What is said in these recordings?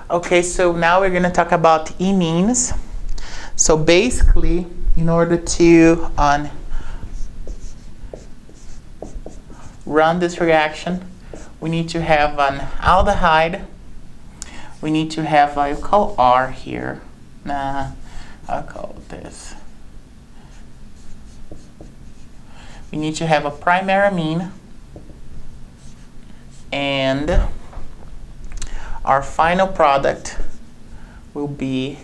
Okay, so now we're going to talk about imines. So basically, in order to run this reaction, we need to have an aldehyde. We need to have, I'll call R here. I'll call this. We need to have a primary amine, and our final product will be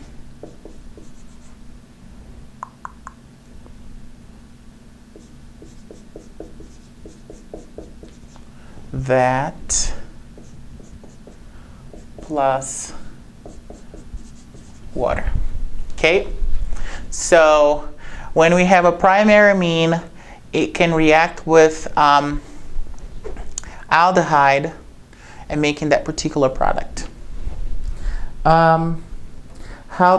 that plus water. Okay, so when we have a primary amine, it can react with aldehyde and making that particular product. How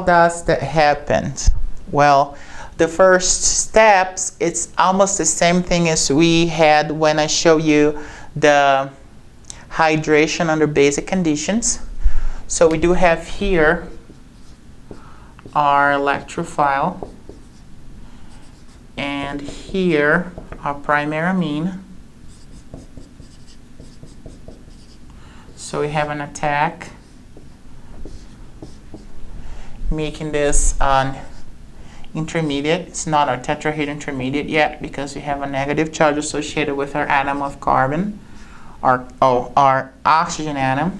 does that happen? Well, the first steps, it's almost the same thing as we had when I show you the hydration under basic conditions. So we do have here our electrophile, and here our primary amine. So we have an attack, making this an intermediate. It's not our tetrahedral intermediate yet because we have a negative charge associated with our atom of carbon, our oxygen atom.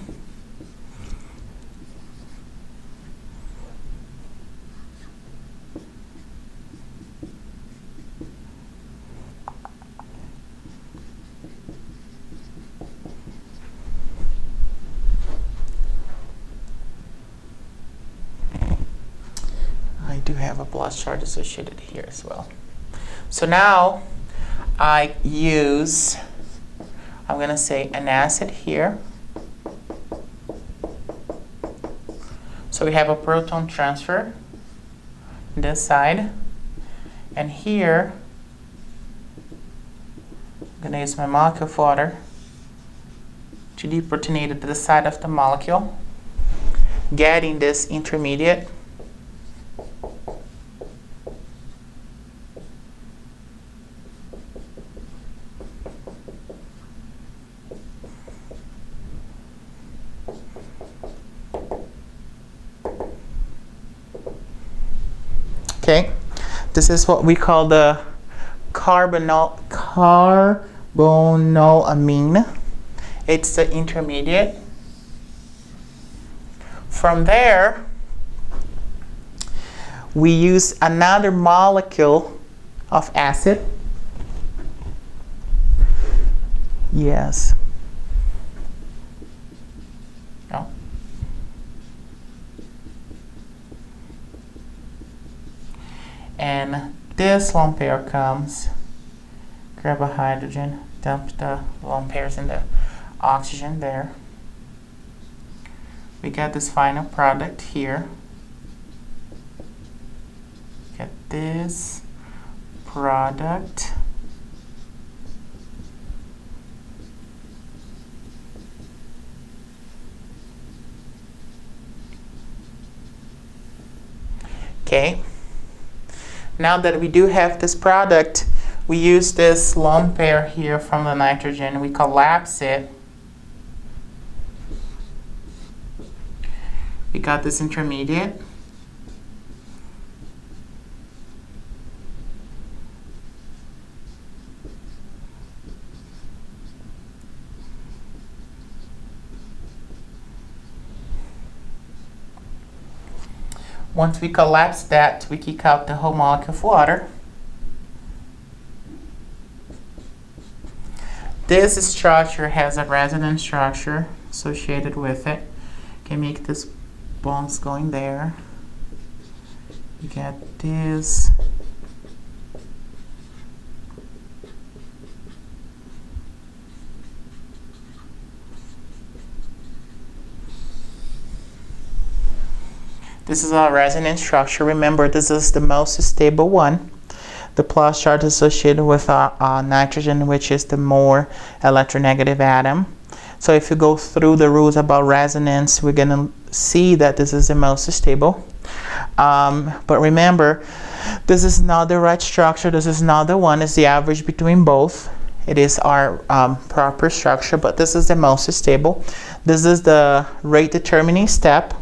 I do have a plus charge associated here as well. So now I'm going to say an acid here. So we have a proton transfer this side, and here I'm going to use my molecule of water to deprotonate it to the side of the molecule, getting this intermediate. Okay, this is what we call the carbonyl amine. It's the intermediate. From there, we use another molecule of acid. Yes. No. And this lone pair comes, grab a hydrogen, dump the lone pairs in the oxygen there. We get this final product here. Get this product. Okay. Now that we do have this product, we use this lone pair here from the nitrogen. We collapse it. We got this intermediate. Once we collapse that, we kick out the whole molecule of water. This structure has a resonance structure associated with it. Can make this bonds going there. You get this. This is our resonance structure. Remember, this is the most stable one. The plus charge associated with our nitrogen, which is the more electronegative atom. So if you go through the rules about resonance, we're gonna see that this is the most stable. But remember, this is not the right structure. This is not the one. It's the average between both. It is our proper structure, but this is the most stable. This is the rate determining step.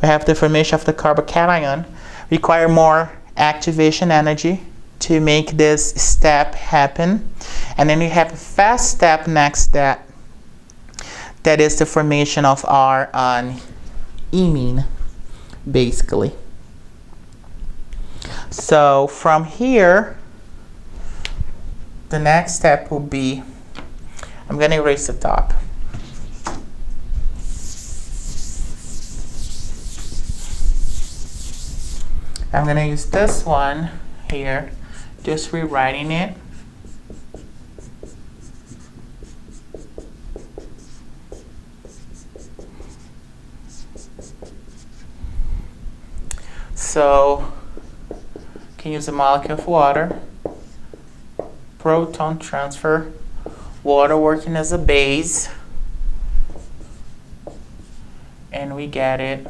We have the formation of the carbocation. Require more activation energy to make this step happen. And then we have a fast step next that is the formation of our imine, basically. So from here, the next step will be, I'm going to erase the top. I'm going to use this one here, just rewriting it. So, can use a molecule of water, proton transfer, water working as a base, and we get it.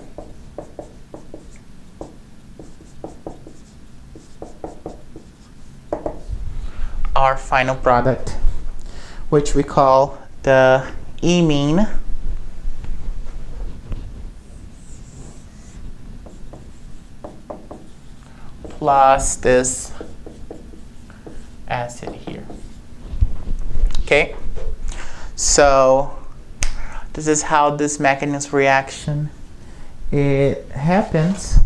Our final product, which we call the imine plus this acid here. Okay, so this is how this mechanism reaction it happens.